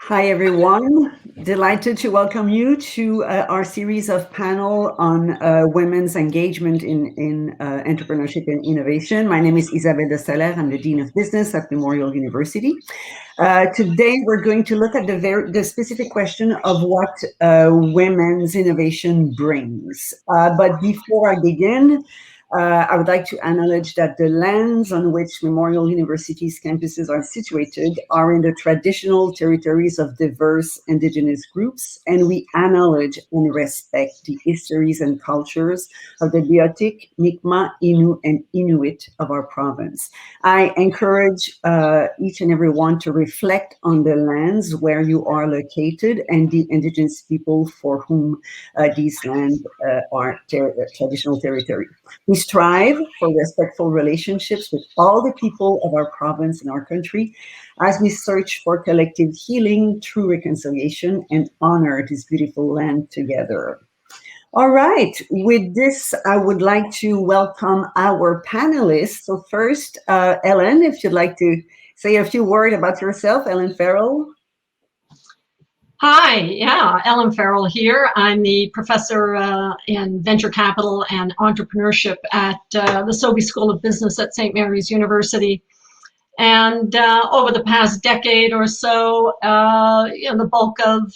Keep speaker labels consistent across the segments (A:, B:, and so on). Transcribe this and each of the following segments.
A: Hi, everyone. Delighted to welcome you to our series of panel on women's engagement in entrepreneurship and innovation. My name is Isabelle Dostaler. I'm the Dean of Business at Memorial University. Today, we're going to look at the specific question of what women's innovation brings. But before I begin, I would like to acknowledge that the lands on which Memorial University's campuses are situated are in the traditional territories of diverse Indigenous groups, and we acknowledge and respect the histories and cultures of the Beothuk, Mi'kmaq, Innu, and Inuit of our province. I encourage each and every one to reflect on the lands where you are located and the Indigenous people for whom these lands are traditional territory. We strive for respectful relationships with all the people of our province and our country as we search for collective healing, true reconciliation, and honor this beautiful land together. All right, with this, I would like to welcome our panelists. So first, Ellen, if you'd like to say a few words about yourself, Ellen Farrell.
B: Hi, yeah, Ellen Farrell here. I'm the professor in venture capital and entrepreneurship at the Sobey School of Business at St. Mary's University. And over the past decade or so, the bulk of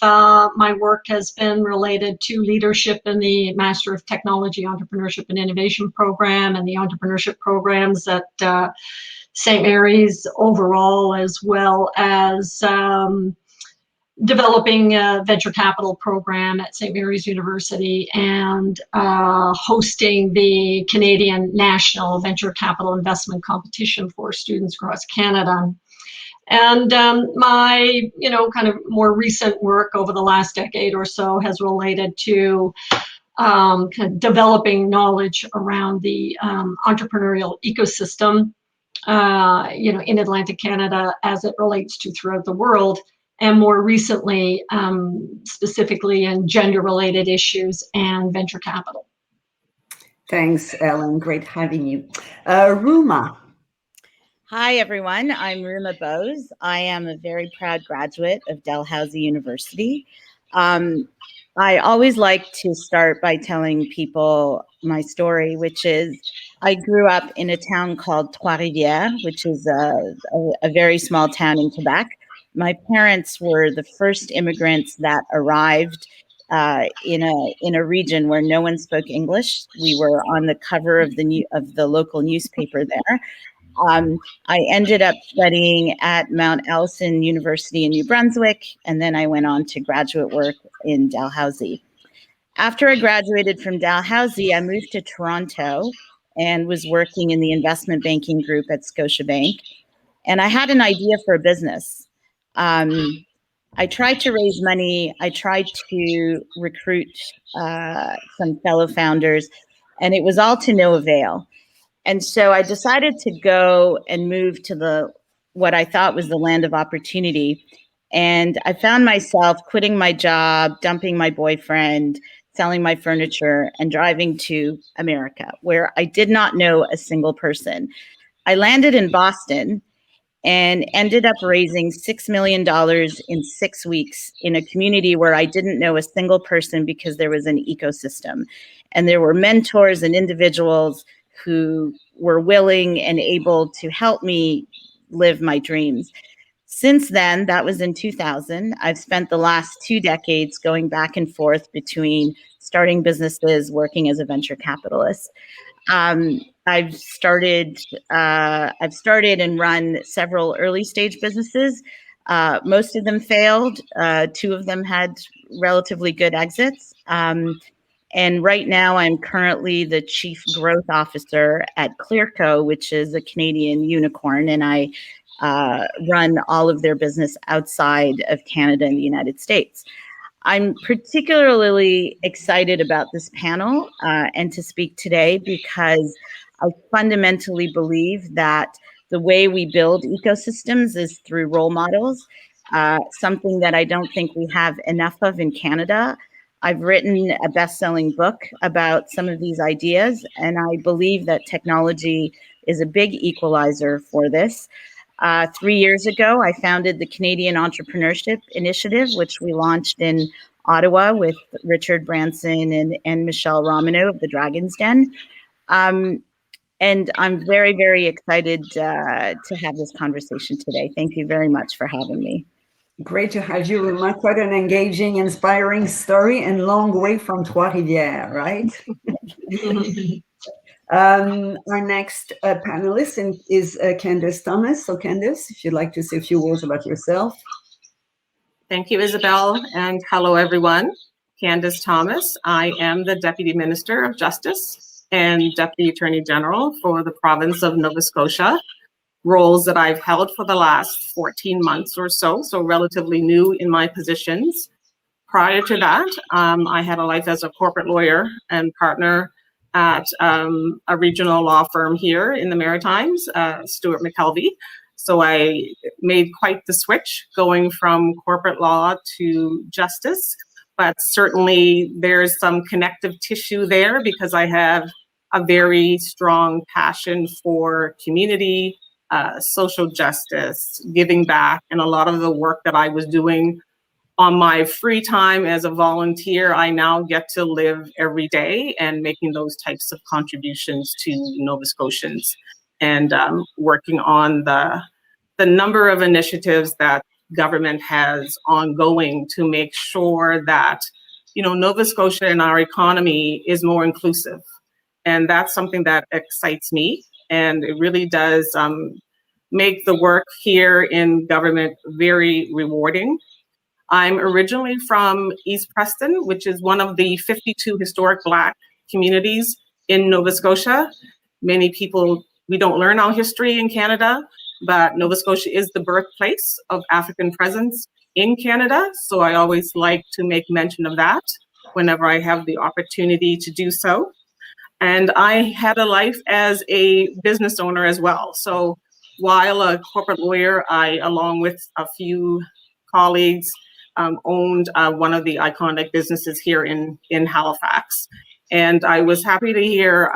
B: my work has been related to leadership in the Master of Technology, Entrepreneurship and Innovation program and the entrepreneurship programs at St. Mary's overall, as well as developing a venture capital program at St. Mary's University and hosting the Canadian National Venture Capital Investment Competition for students across Canada. And my, kind of more recent work over the last decade or so has related to kind of developing knowledge around the entrepreneurial ecosystem, in Atlantic Canada as it relates to throughout the world, and more recently, specifically in gender-related issues and venture capital.
A: Thanks, Ellen. Great having you. Ruma.
C: Hi, everyone. I'm Ruma Bose. I am a very proud graduate of Dalhousie University. I always like to start by telling people my story, which is I grew up in a town called Trois-Rivières, which is a very small town in Quebec. My parents were the first immigrants that arrived in a region where no one spoke English. We were on the cover of the local newspaper there. I ended up studying at Mount Allison University in New Brunswick, and then I went on to graduate work in Dalhousie. After I graduated from Dalhousie, I moved to Toronto and was working in the investment banking group at Scotia Bank. And I had an idea for a business. I tried to raise money. I tried to recruit some fellow founders, and it was all to no avail. And so I decided to go and move to what I thought was the land of opportunity. And I found myself quitting my job, dumping my boyfriend, selling my furniture, and driving to America, where I did not know a single person. I landed in Boston and ended up raising $6 million in 6 weeks in a community where I didn't know a single person because there was an ecosystem. And there were mentors and individuals who were willing and able to help me live my dreams. Since then, that was in 2000, I've spent the last 2 decades going back and forth between starting businesses, working as a venture capitalist. I've started and run several early stage businesses. Most of them failed. 2 of them had relatively good exits. And right now I'm currently the chief growth officer at Clearco, which is a Canadian unicorn. And I run all of their business outside of Canada and the United States. I'm particularly excited about this panel and to speak today because I fundamentally believe that the way we build ecosystems is through role models, something that I don't think we have enough of in Canada. I've written a best-selling book about some of these ideas, and I believe that technology is a big equalizer for this. 3 years ago, I founded the Canadian Entrepreneurship Initiative, which we launched in Ottawa with Richard Branson and Michelle Romano of the Dragon's Den. And I'm very, very excited to have this conversation today. Thank you very much for having me.
A: Great to have you, Ruma. Quite an engaging, inspiring story, and long way from Trois-Rivières, right? Our next panelist is Candice Thomas. So Candice, if you'd like to say a few words about yourself.
D: Thank you, Isabelle, and hello, everyone. Candice Thomas. I am the Deputy Minister of Justice and Deputy Attorney General for the province of Nova Scotia, roles that I've held for the last 14 months or so, so relatively new in my positions. Prior to that, I had a life as a corporate lawyer and partner at a regional law firm here in the Maritimes, Stewart McKelvey. So I made quite the switch going from corporate law to justice, but certainly there's some connective tissue there because I have a very strong passion for community, social justice, giving back, and a lot of the work that I was doing on my free time as a volunteer, I now get to live every day and making those types of contributions to Nova Scotians and working on the number of initiatives that government has ongoing to make sure that, Nova Scotia and our economy is more inclusive. And that's something that excites me. And it really does make the work here in government very rewarding. I'm originally from East Preston, which is one of the 52 historic Black communities in Nova Scotia. Many people, we don't learn our history in Canada, but Nova Scotia is the birthplace of African presence in Canada. So I always like to make mention of that whenever I have the opportunity to do so. And I had a life as a business owner as well. So while a corporate lawyer, I, along with a few colleagues, owned one of the iconic businesses here in Halifax. And I was happy to hear,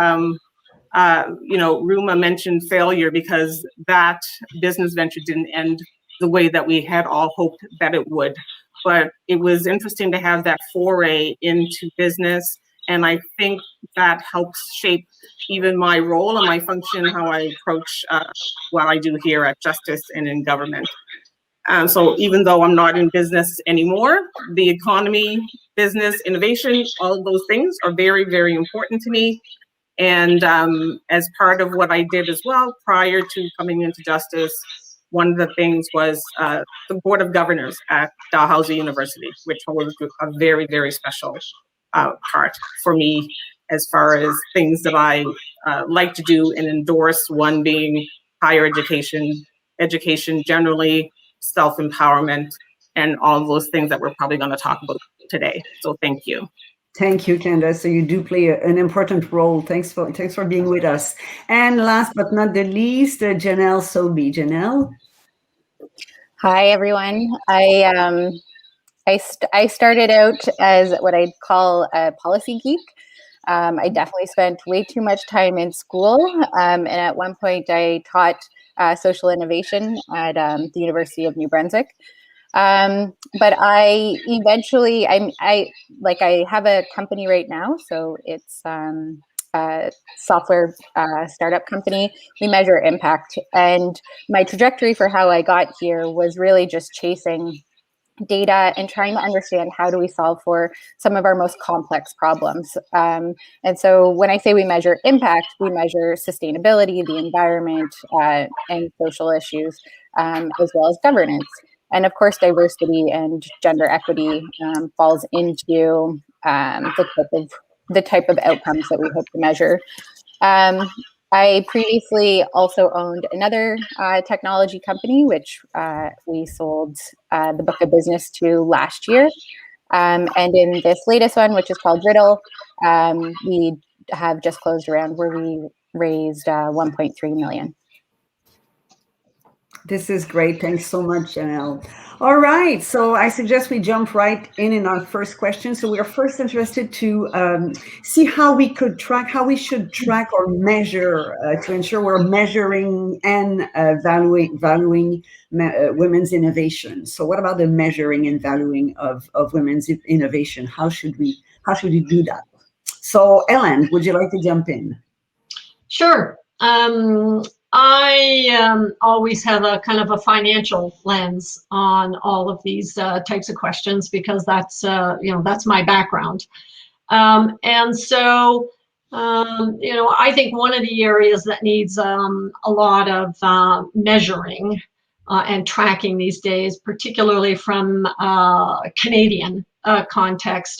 D: Ruma mentioned failure because that business venture didn't end the way that we had all hoped that it would. But it was interesting to have that foray into business. And I think that helps shape even my role and my function, how I approach what I do here at Justice and in government. So even though I'm not in business anymore, the economy, business, innovation, all of those things are very, very important to me. And as part of what I did as well, prior to coming into Justice, one of the things was the Board of Governors at Dalhousie University, which was a very, very special part for me as far as things that I like to do and endorse, one being higher education generally, self-empowerment, and all of those things that we're probably going to talk about today. So thank you.
A: Thank you, Candace. So you do play an important role. Thanks for being with us. And last but not the least, Jenelle Sobey. Jenelle.
E: Hi, everyone. I started out as what I'd call a policy geek. I definitely spent way too much time in school. And at one point I taught social innovation at the University of New Brunswick. But I eventually, I have a company right now. So it's a software startup company. We measure impact. And my trajectory for how I got here was really just chasing data and trying to understand how do we solve for some of our most complex problems. And so when I say we measure impact, we measure sustainability, the environment, and social issues, as well as governance. And of course, diversity and gender equity falls into the type of outcomes that we hope to measure. I previously also owned another technology company, which we sold the book of business to last year. And in this latest one, which is called Riddl, we have just closed a round where we raised 1.3 million.
A: This is great. Thanks so much, Jenelle. All right. So I suggest we jump right in our first question. So we are first interested to see how we could track, how we should track or measure to ensure we're measuring and valuing women's innovation. So what about the measuring and valuing of women's innovation? How should we do that? So Ellen, would you like to jump in?
B: Sure. I always have a kind of a financial lens on all of these types of questions because that's that's my background. And so I think one of the areas that needs a lot of measuring and tracking these days, particularly from Canadian context,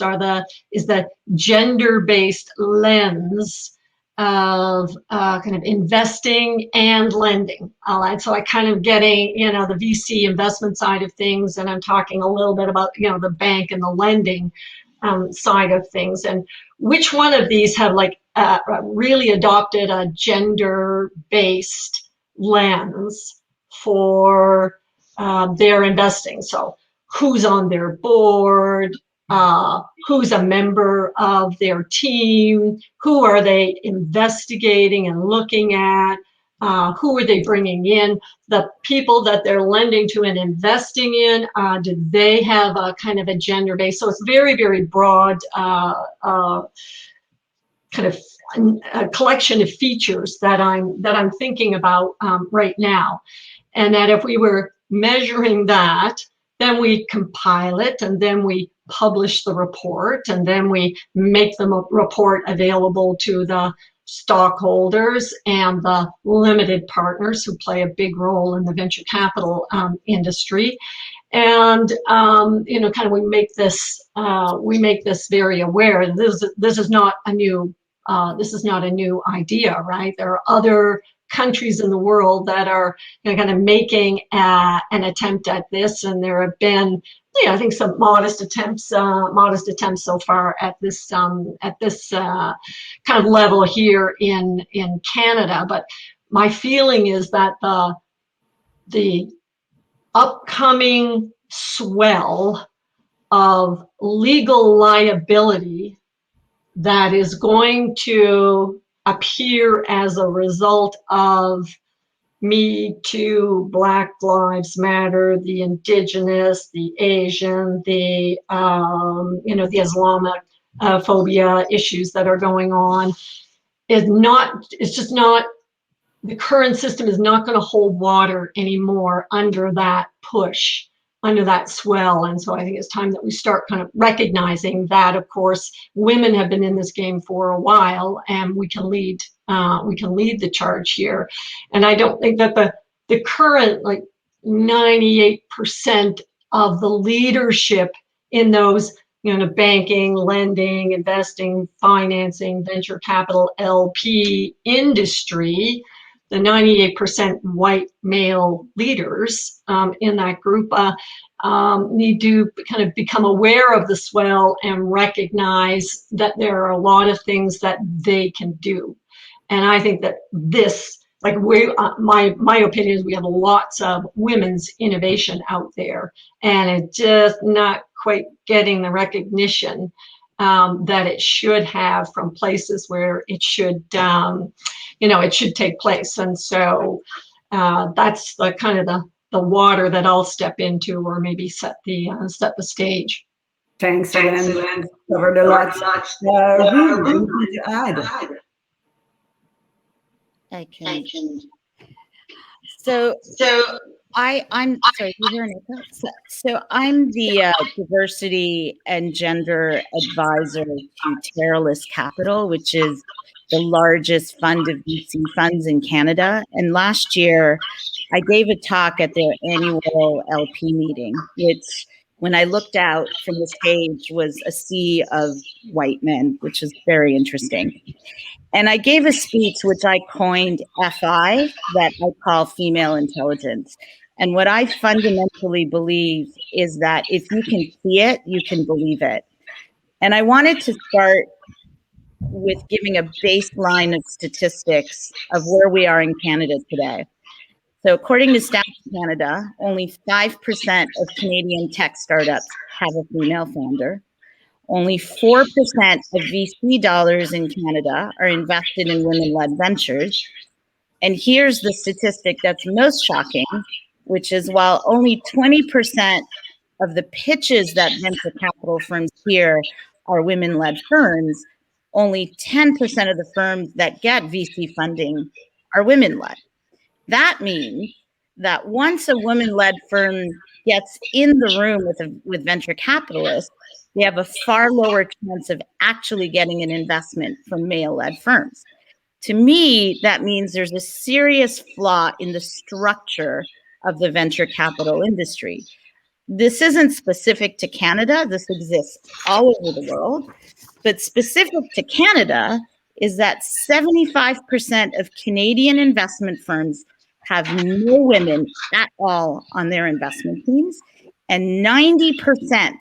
B: is the gender-based lens of kind of investing and lending. And so I kind of getting, the VC investment side of things, and I'm talking a little bit about, the bank and the lending side of things, and which one of these have really adopted a gender-based lens for their investing. So who's on their board, who's a member of their team, who are they investigating and looking at, who are they bringing in, the people that they're lending to and investing in, do they have a kind of a gender base? So it's very, very broad kind of a collection of features that I'm thinking about right now. And that if we were measuring that, then we compile it, and then we publish the report, and then we make the report available to the stockholders and the limited partners who play a big role in the venture capital industry. And kind of we make this very aware. This is not a new idea, right? There are other countries in the world that are kind of making an attempt at this, and there have been, I think, some modest attempts so far at this kind of level here in Canada. But my feeling is that the upcoming swell of legal liability that is going to appear as a result of Me Too, Black Lives Matter, the Indigenous, the Asian, the the Islamophobia issues that are going on it's just not, the current system is not going to hold water anymore under that push, under that swell. And so I think it's time that we start kind of recognizing that, of course, women have been in this game for a while, and we can lead the charge here. And I don't think that the current 98% of the leadership in those banking, lending, investing, financing, venture capital, LP industry, the 98% white male leaders in that group need to kind of become aware of the swell and recognize that there are a lot of things that they can do. And I think that this, my opinion is we have lots of women's innovation out there, and it's just not quite getting the recognition that it should have from places where it should, it should take place. And so that's the kind of the water that I'll step into, or maybe set the stage.
A: Thanks, Ellen. Covered a lot. Anything to add?
C: I can. So I'm sorry, you hear me? So I'm the diversity and gender advisor to Panelists Capital, which is the largest fund of VC funds in Canada. And last year, I gave a talk at their annual LP meeting, which, when I looked out from the stage, was a sea of white men, which was very interesting. And I gave a speech which I coined FI, that I call female intelligence. And what I fundamentally believe is that if you can see it, you can believe it. And I wanted to start with giving a baseline of statistics of where we are in Canada today. So according to Stats Canada, only 5% of Canadian tech startups have a female founder. Only 4% of VC dollars in Canada are invested in women-led ventures. And here's the statistic that's most shocking, which is while only 20% of the pitches that venture capital firms hear are women-led firms, only 10% of the firms that get VC funding are women-led. That means that once a woman-led firm gets in the room with venture capitalists, they have a far lower chance of actually getting an investment from male-led firms. To me, that means there's a serious flaw in the structure of the venture capital industry. This isn't specific to Canada. This exists all over the world. But specific to Canada is that 75% of Canadian investment firms have no women at all on their investment teams, and 90%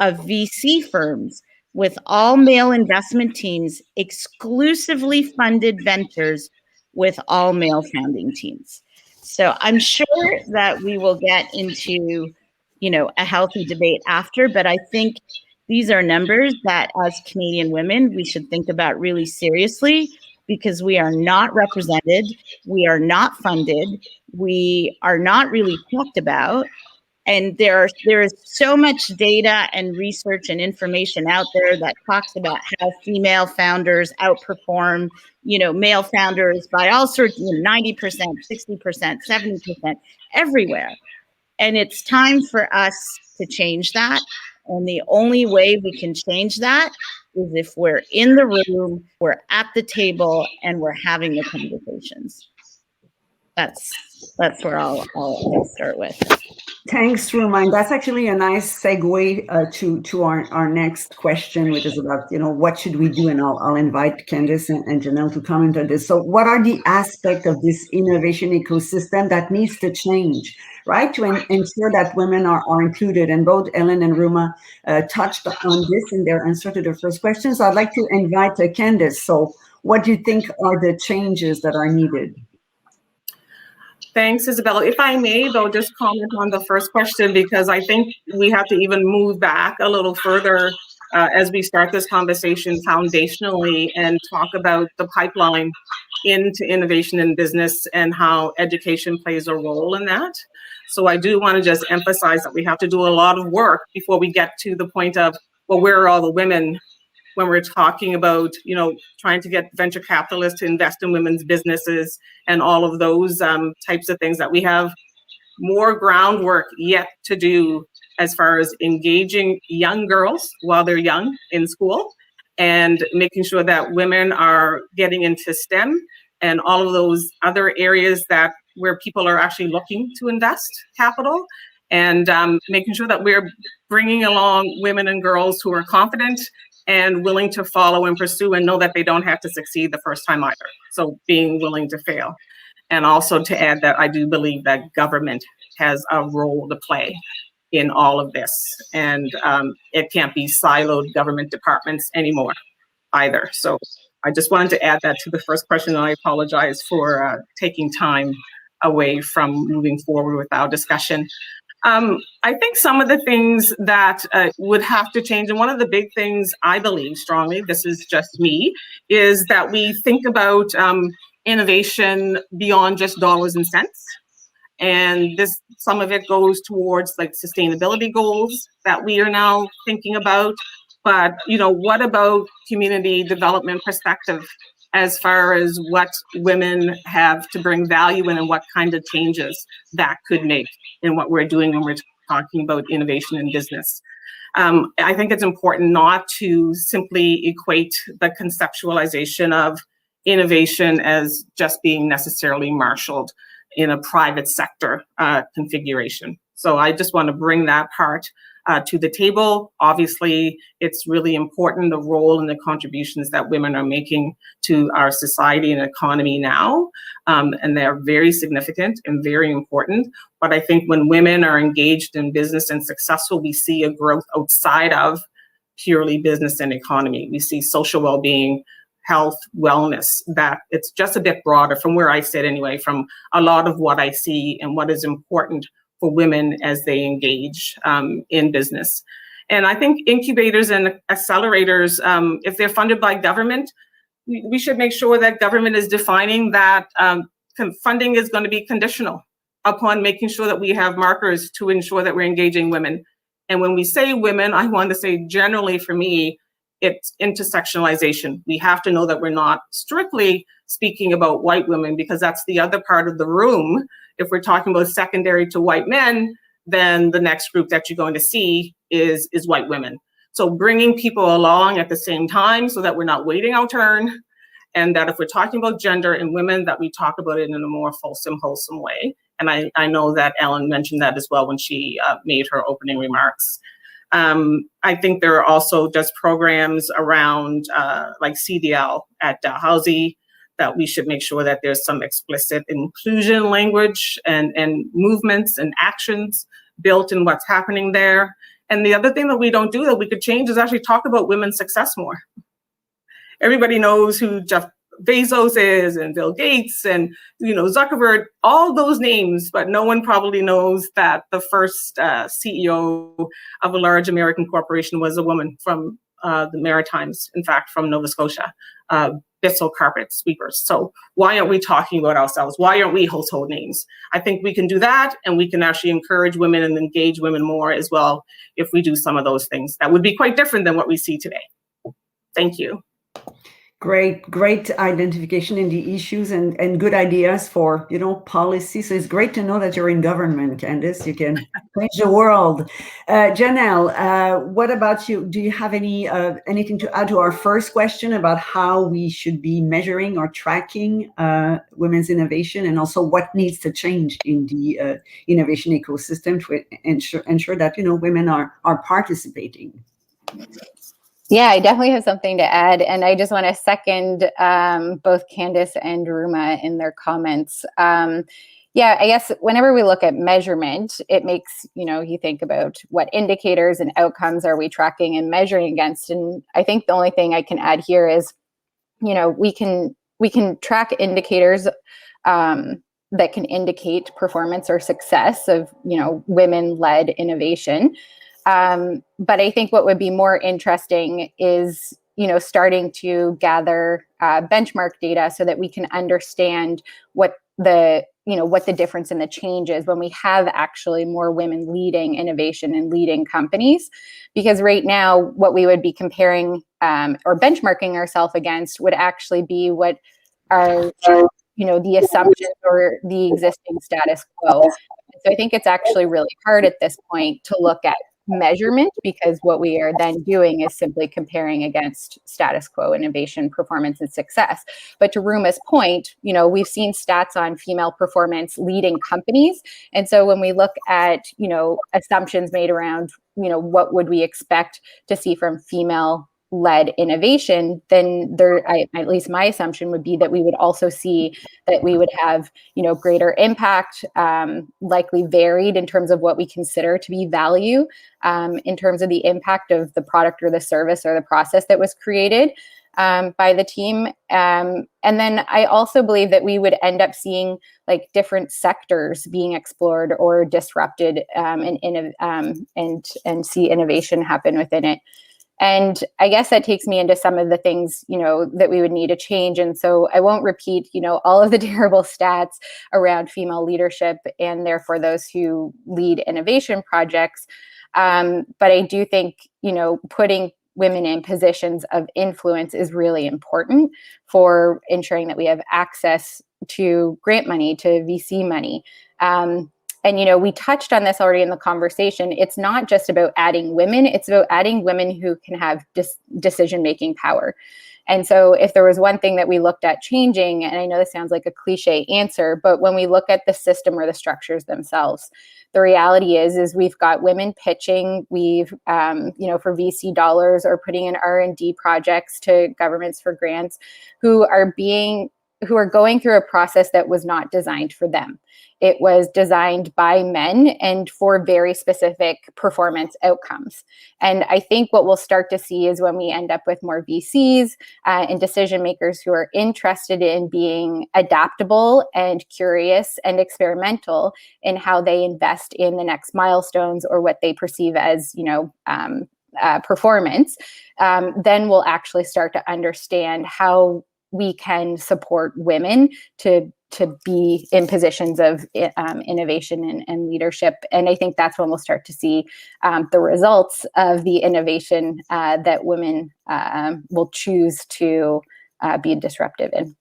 C: of VC firms with all male investment teams exclusively funded ventures with all male founding teams. So I'm sure that we will get into, a healthy debate after, but I think these are numbers that as Canadian women, we should think about really seriously, because we are not represented, we are not funded, we are not really talked about. And there is so much data and research and information out there that talks about how female founders outperform, male founders by all sorts, 90%, 60%, 70%, everywhere. And it's time for us to change that. And the only way we can change that is if we're in the room, we're at the table, and we're having the conversations. That's where I'll start with.
A: Thanks, Ruma. And that's actually a nice segue to our next question, which is about, what should we do? And I'll invite Candice and Jenelle to comment on this. So what are the aspects of this innovation ecosystem that needs to change, right, to ensure that women are included? And both Ellen and Ruma touched on this in their answer to the first question. So I'd like to invite Candice. So what do you think are the changes that are needed?
D: Thanks, Isabelle. If I may, though, just comment on the first question, because I think we have to even move back a little further as we start this conversation foundationally and talk about the pipeline into innovation in business and how education plays a role in that. So I do want to just emphasize that we have to do a lot of work before we get to the point of, well, where are all the women when we're talking about, trying to get venture capitalists to invest in women's businesses and all of those types of things, that we have more groundwork yet to do as far as engaging young girls while they're young in school and making sure that women are getting into STEM and all of those other areas where people are actually looking to invest capital, and making sure that we're bringing along women and girls who are confident and willing to follow and pursue and know that they don't have to succeed the first time either. So being willing to fail. And also to add that I do believe that government has a role to play in all of this. And it can't be siloed government departments anymore either. So I just wanted to add that to the first question, and I apologize for taking time away from moving forward with our discussion. I think some of the things that would have to change, and one of the big things I believe strongly, this is just me, is that we think about innovation beyond just dollars and cents. And some of it goes towards like sustainability goals that we are now thinking about. But, what about community development perspective as far as what women have to bring value in and what kind of changes that could make in what we're doing when we're talking about innovation in business? I think it's important not to simply equate the conceptualization of innovation as just being necessarily marshaled in a private sector configuration. So I just want to bring that part to the table. Obviously, it's really important, the role and the contributions that women are making to our society and economy now. And they're very significant and very important. But I think when women are engaged in business and successful, we see a growth outside of purely business and economy. We see social well-being health, wellness, that it's just a bit broader from where I sit anyway, from a lot of what I see and what is important for women as they engage in business. And I think incubators and accelerators, if they're funded by government, we should make sure that government is defining that funding is going to be conditional upon making sure that we have markers to ensure that we're engaging women. And when we say women, I want to say generally for me, it's intersectionalization. We have to know that we're not strictly speaking about white women, because that's the other part of the room. If we're talking about secondary to white men, then the next group that you're going to see is white women. So bringing people along at the same time so that we're not waiting our turn, and that if we're talking about gender and women, that we talk about it in a more fulsome, wholesome way. And I know that Ellen mentioned that as well when she made her opening remarks. I think there are also just programs around like CDL at Dalhousie that we should make sure that there's some explicit inclusion language and movements and actions built in what's happening there. And the other thing that we don't do that we could change is actually talk about women's success more. Everybody knows who Jeff Bezos is and Bill Gates and Zuckerberg, all those names, but no one probably knows that the first CEO of a large American corporation was a woman from the Maritimes, in fact, from Nova Scotia, Bissell carpet sweepers. So why aren't we talking about ourselves? Why aren't we household names? I think we can do that, and we can actually encourage women and engage women more as well if we do some of those things. That would be quite different than what we see today. Thank you.
A: Great identification in the issues and good ideas for, policy. So it's great to know that you're in government, Candice. You can change the world. Jenelle, what about you? Do you have anything to add to our first question about how we should be measuring or tracking women's innovation, and also what needs to change in the innovation ecosystem to ensure that, women are participating?
E: Yeah, I definitely have something to add. And I just want to second both Candice and Ruma in their comments. I guess whenever we look at measurement, it makes, you think about what indicators and outcomes are we tracking and measuring against. And I think the only thing I can add here is, we can track indicators that can indicate performance or success of, women-led innovation. But I think what would be more interesting is, starting to gather benchmark data so that we can understand what the difference in the change is when we have actually more women leading innovation and leading companies. Because right now, what we would be comparing or benchmarking ourselves against would actually be what are, the assumptions or the existing status quo. So I think it's actually really hard at this point to look at measurement, because what we are then doing is simply comparing against status quo innovation, performance, and success. But to Ruma's point, we've seen stats on female performance leading companies. And so when we look at, assumptions made around, what would we expect to see from female-led innovation, then at least my assumption would be that we would also see that we would have, greater impact, likely varied in terms of what we consider to be value, in terms of the impact of the product or the service or the process that was created by the team. And then I also believe that we would end up seeing like different sectors being explored or disrupted, and see innovation happen within it. And I guess that takes me into some of the things, that we would need to change. And so I won't repeat, all of the terrible stats around female leadership and therefore those who lead innovation projects. But I do think, putting women in positions of influence is really important for ensuring that we have access to grant money, to VC money. And, we touched on this already in the conversation. It's not just about adding women, it's about adding women who can have decision-making power. And so if there was one thing that we looked at changing, and I know this sounds like a cliche answer, but when we look at the system or the structures themselves, the reality is we've got women pitching, we've, for VC dollars or putting in R&D projects to governments for grants, who are being who are going through a process that was not designed for them. It was designed by men and for very specific performance outcomes. And I think what we'll start to see is when we end up with more VCs and decision makers who are interested in being adaptable and curious and experimental in how they invest in the next milestones or what they perceive as, performance, then we'll actually start to understand how we can support women to be in positions of innovation and leadership. And I think that's when we'll start to see the results of the innovation that women will choose to be disruptive in.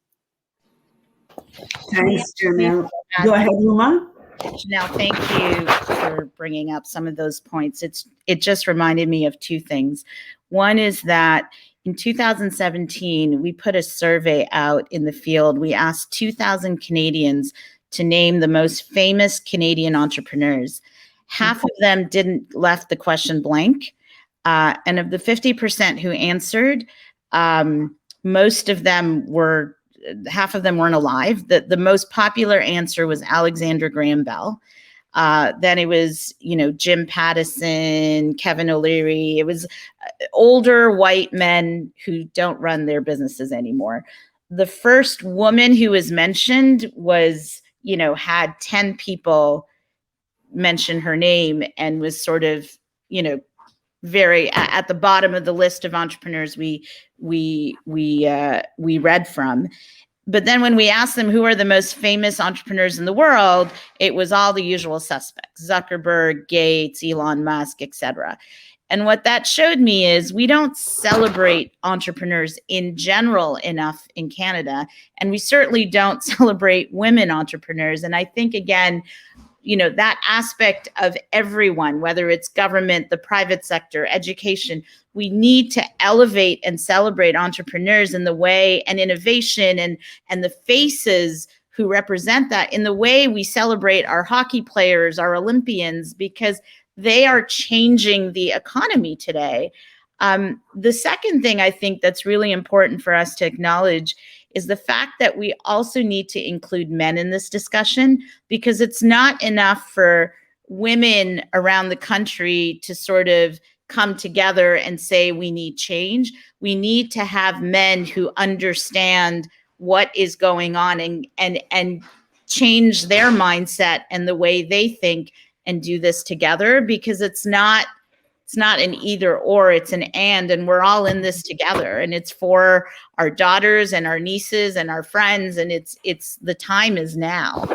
A: Thanks, Jenelle. Go ahead, Ruma.
C: Jenelle, thank you for bringing up some of those points. It just reminded me of two things. One is that in 2017, we put a survey out in the field. We asked 2,000 Canadians to name the most famous Canadian entrepreneurs. Half of them left the question blank. And of the 50% who answered, half of them weren't alive. The most popular answer was Alexander Graham Bell. Then it was, Jim Pattison, Kevin O'Leary. It was older white men who don't run their businesses anymore. The first woman who was mentioned was, had 10 people mention her name and was sort of, very at the bottom of the list of entrepreneurs we read from. But then when we asked them who are the most famous entrepreneurs in the world, it was all the usual suspects: Zuckerberg, Gates, Elon Musk, etc. And what that showed me is we don't celebrate entrepreneurs in general enough in Canada, and we certainly don't celebrate women entrepreneurs. And I think, again, that aspect of everyone, whether it's government, the private sector, education, we need to elevate and celebrate entrepreneurs in the way, and innovation and the faces who represent that in the way we celebrate our hockey players, our Olympians, because they are changing the economy today. The second thing I think that's really important for us to acknowledge is the fact that we also need to include men in this discussion, because it's not enough for women around the country to sort of come together and say we need change. We need to have men who understand what is going on and change their mindset and the way they think and do this together, because it's not an either or, it's an and we're all in this together, and it's for our daughters and our nieces and our friends, and it's the time is now.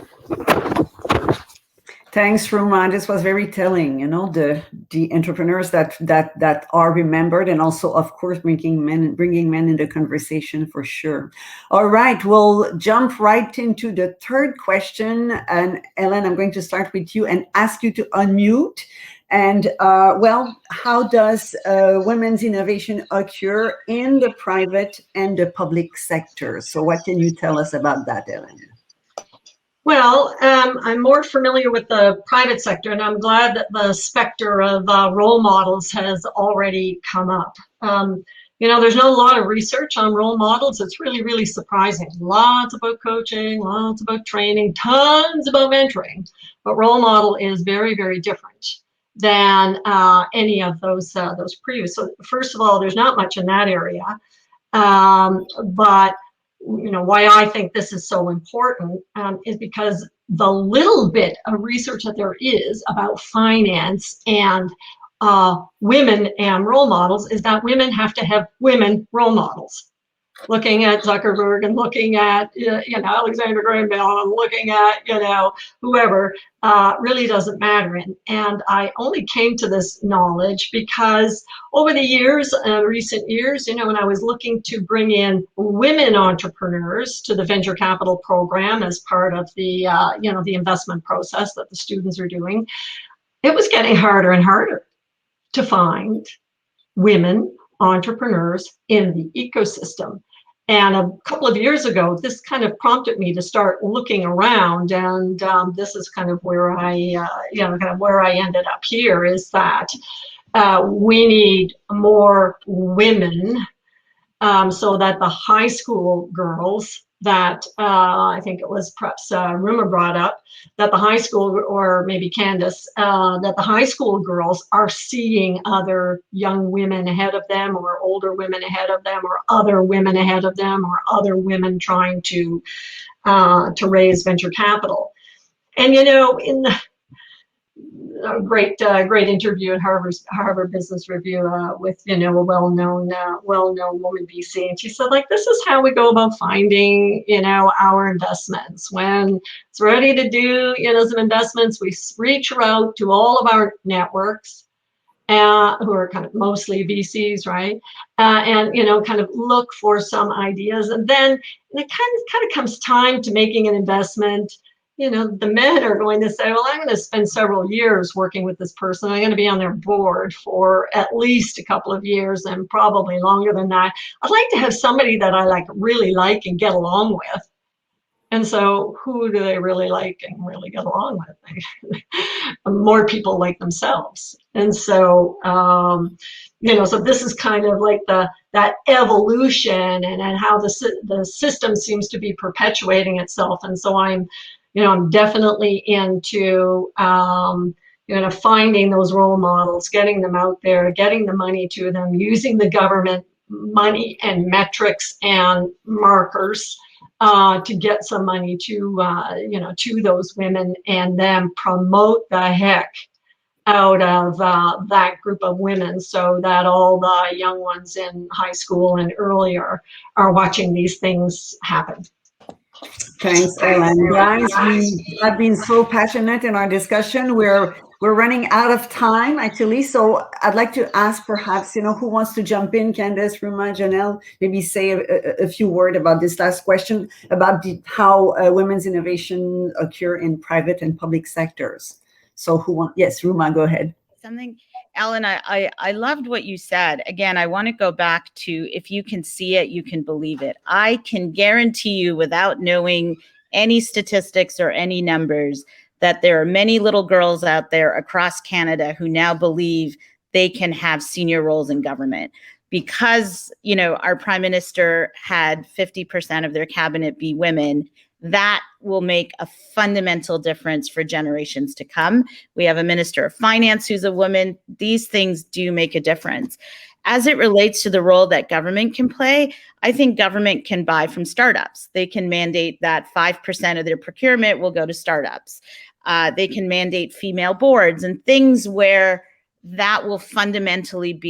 A: Thanks, Ruma. This was very telling, the entrepreneurs that are remembered, and also, of course, bringing men in the conversation for sure. All right, we'll jump right into the third question. And Ellen, I'm going to start with you and ask you to unmute. And how does women's innovation occur in the private and the public sector? So what can you tell us about that, Ellen?
B: Well, I'm more familiar with the private sector, and I'm glad that the specter of role models has already come up. There's not a lot of research on role models. It's really, really surprising. Lots about coaching, lots about training, tons about mentoring, but role model is very, very different than any of those previous. So first of all, there's not much in that area, but why I think this is so important is because the little bit of research that there is about finance and women and role models is that women have to have women role models. Looking at Zuckerberg and looking at Alexander Graham Bell and looking at whoever really doesn't matter. And I only came to this knowledge because over the years, recent years, when I was looking to bring in women entrepreneurs to the venture capital program as part of the the investment process that the students are doing, it was getting harder and harder to find women entrepreneurs in the ecosystem. And a couple of years ago, this kind of prompted me to start looking around, and this is kind of where I ended up here, is that we need more women so that the high school girls that I think it was perhaps Ruma brought up, that the high school, or maybe Candace, that the high school girls are seeing other young women ahead of them, or older women ahead of them, or other women ahead of them, or other women trying to raise venture capital. And in the great interview at Harvard Business Review with a well-known woman, BC, and she said, like, this is how we go about finding our investments. When it's ready to do some investments, we reach out to all of our networks, who are kind of mostly VCs, right? And kind of look for some ideas, and then it kind of comes time to making an investment. The men are going to say, well, I'm going to spend several years working with this person. I'm going to be on their board for at least a couple of years, and probably longer than that. I'd like to have somebody that I really like and get along with. And so who do they really like and really get along with? More people like themselves. And so, so this is kind of like that evolution, and how the system seems to be perpetuating itself. And so I'm definitely into, finding those role models, getting them out there, getting the money to them, using the government money and metrics and markers to get some money to those women, and then promote the heck out of that group of women, so that all the young ones in high school and earlier are watching these things happen.
A: Thanks, Ellen. Guys, we have been so passionate in our discussion. We're running out of time, actually. So I'd like to ask, perhaps, who wants to jump in? Candace, Ruma, Jenelle, maybe say a few words about this last question about how women's innovation occur in private and public sectors. So yes, Ruma, go ahead.
C: Something, Ellen, I loved what you said. Again, I want to go back to, if you can see it, you can believe it. I can guarantee you, without knowing any statistics or any numbers, that there are many little girls out there across Canada who now believe they can have senior roles in government. Because, our Prime Minister had 50% of their cabinet be women, that will make a fundamental difference for generations to come. We have a Minister of Finance who's a woman. These things do make a difference. As it relates to the role that government can play, I think government can buy from startups. They can mandate that 5% of their procurement will go to startups. They can mandate female boards and things where that will fundamentally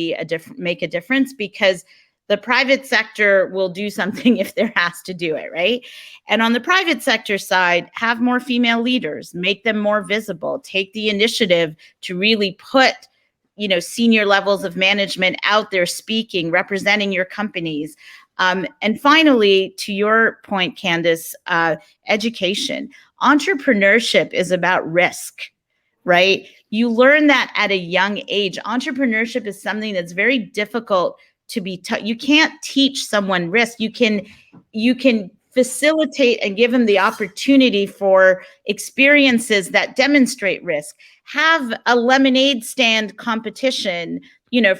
C: make a difference, because the private sector will do something if they're asked to do it, right? And on the private sector side, have more female leaders, make them more visible, take the initiative to really put, senior levels of management out there speaking, representing your companies. And finally, to your point, Candace, education. Entrepreneurship is about risk, right? You learn that at a young age. Entrepreneurship is something that's very difficult to be you can't teach someone risk. You can facilitate and give them the opportunity for experiences that demonstrate risk. Have a lemonade stand competition,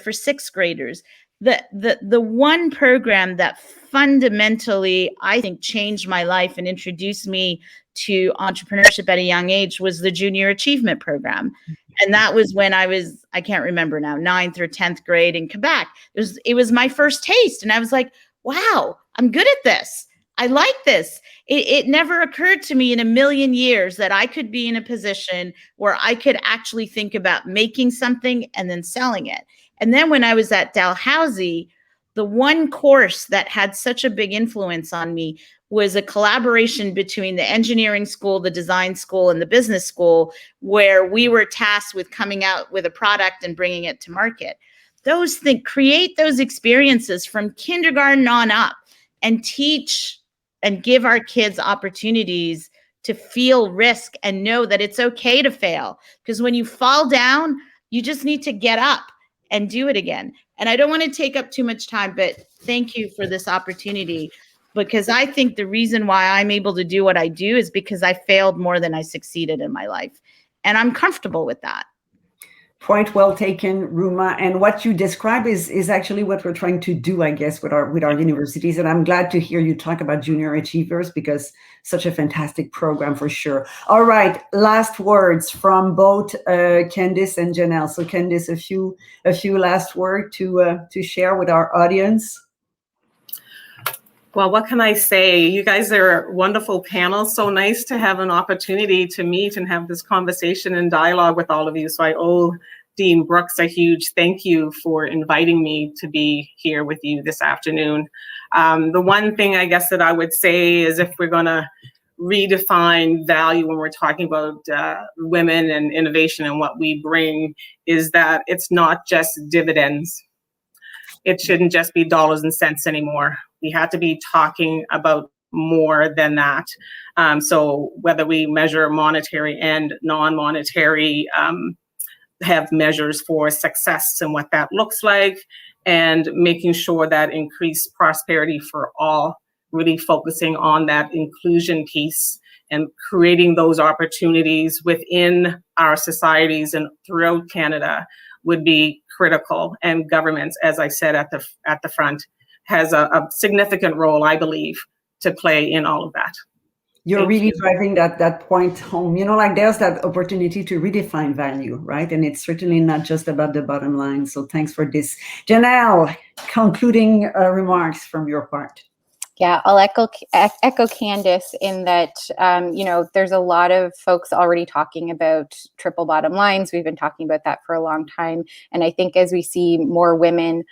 C: for sixth graders. The one program that fundamentally, I think, changed my life and introduced me to entrepreneurship at a young age was the Junior Achievement Program. And that was when I can't remember now, 9th or 10th grade in Quebec. It was my first taste. And I was like, wow, I'm good at this. I like this. It never occurred to me in a million years that I could be in a position where I could actually think about making something and then selling it. And then when I was at Dalhousie, the one course that had such a big influence on me was a collaboration between the engineering school, the design school, and the business school, where we were tasked with coming out with a product and bringing it to market. Those things, create those experiences from kindergarten on up, and teach and give our kids opportunities to feel risk and know that it's okay to fail. Because when you fall down, you just need to get up and do it again. And I don't want to take up too much time, but thank you for this opportunity, because I think the reason why I'm able to do what I do is because I failed more than I succeeded in my life. And I'm comfortable with that.
A: Point well taken, Ruma. And what you describe is actually what we're trying to do, I guess, with our universities. And I'm glad to hear you talk about junior achievers, because such a fantastic program for sure. All right, last words from both Candice and Jenelle. So Candice, a few last words to share with our audience.
D: Well, what can I say? You guys are a wonderful panel. So nice to have an opportunity to meet and have this conversation and dialogue with all of you. So I owe Dean Brooks a huge thank you for inviting me to be here with you this afternoon. The one thing I guess that I would say is, if we're going to redefine value when we're talking about women and innovation and what we bring, is that it's not just dividends. It shouldn't just be dollars and cents anymore. We have to be talking about more than that. So whether we measure monetary and non-monetary, have measures for success and what that looks like, and making sure that increased prosperity for all, really focusing on that inclusion piece and creating those opportunities within our societies and throughout Canada would be critical. And governments, as I said at the front, has a significant role, I believe, to play in all of that.
A: You're really driving that point home. You know, like, there's that opportunity to redefine value, right? And it's certainly not just about the bottom line. So thanks for this. Jenelle, concluding remarks from your part.
E: Yeah, I'll echo Candice in that, you know, there's a lot of folks already talking about triple bottom lines. We've been talking about that for a long time. And I think as we see more women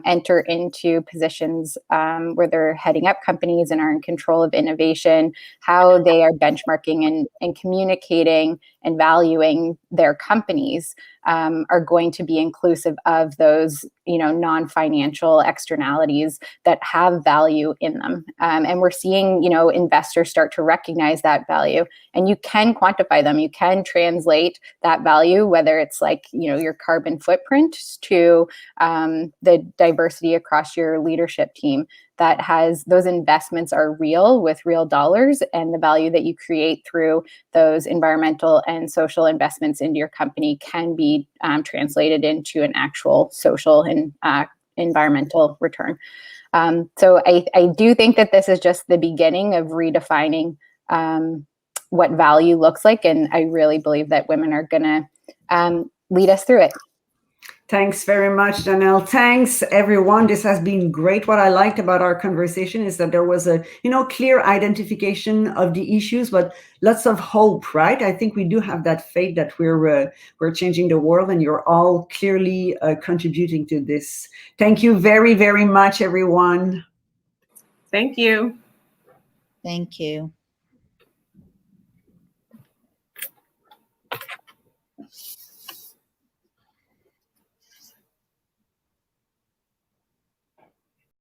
E: enter into positions where they're heading up companies and are in control of innovation, how they are benchmarking and communicating and valuing their companies are going to be inclusive of those, you know, non-financial externalities that have value in them. And we're seeing, you know, investors start to recognize that value, and you can quantify them. You can translate that value, whether it's like, you know, your carbon footprint to the diversity across your leadership team. That has, those investments are real with real dollars, and the value that you create through those environmental and social investments into your company can be translated into an actual social and environmental return. So I do think that this is just the beginning of redefining what value looks like, and I really believe that women are going to lead us through it.
A: Thanks very much, Jenelle. Thanks, everyone. This has been great. What I liked about our conversation is that there was a, you know, clear identification of the issues, but lots of hope, right? I think we do have that faith that we're changing the world, and you're all clearly contributing to this. Thank you very, very much, everyone.
D: Thank you.
C: Thank you.